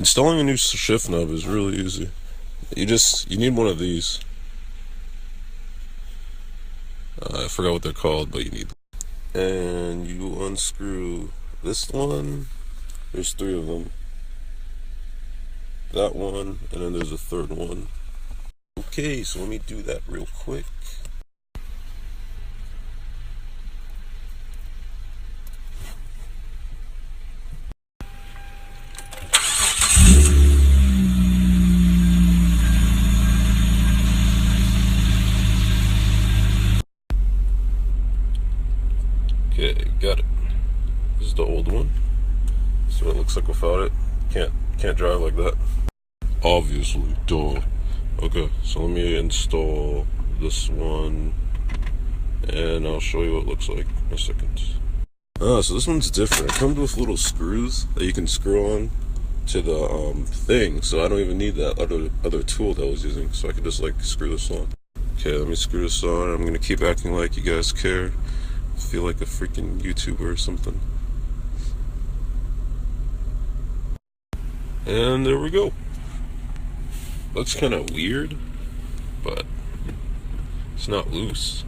Installing a new shift knob is really easy. You need one of these. I forgot what they're called, but you need them. And you unscrew this one. There's 3 of them. That one, and then there's a 3rd one. Okay, so let me do that real quick. Okay, got it. This is the old one. This is what it looks like without it. Can't drive like that. Obviously, duh. Okay, so let me install this one, and I'll show you what it looks like in a second. So this one's different. It comes with little screws that you can screw on to the thing, so I don't even need that other tool that I was using, so I can just like screw this on. Okay, let me screw this on. I'm gonna keep acting like you guys care. I feel like a freaking YouTuber or something. And there we go. Looks kind of weird, but it's not loose.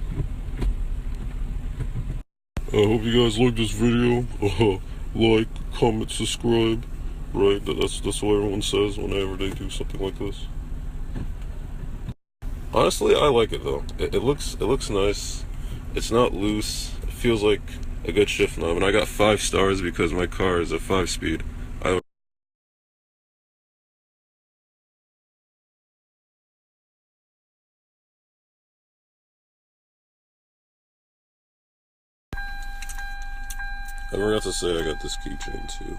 I hope you guys like this video. Like, comment, subscribe. Right, that's what everyone says whenever they do something like this. Honestly, I like it though. It looks nice. It's not loose. It feels like a good shift knob, and I got 5 stars because my car is a 5-speed. I forgot to say I got this keychain too.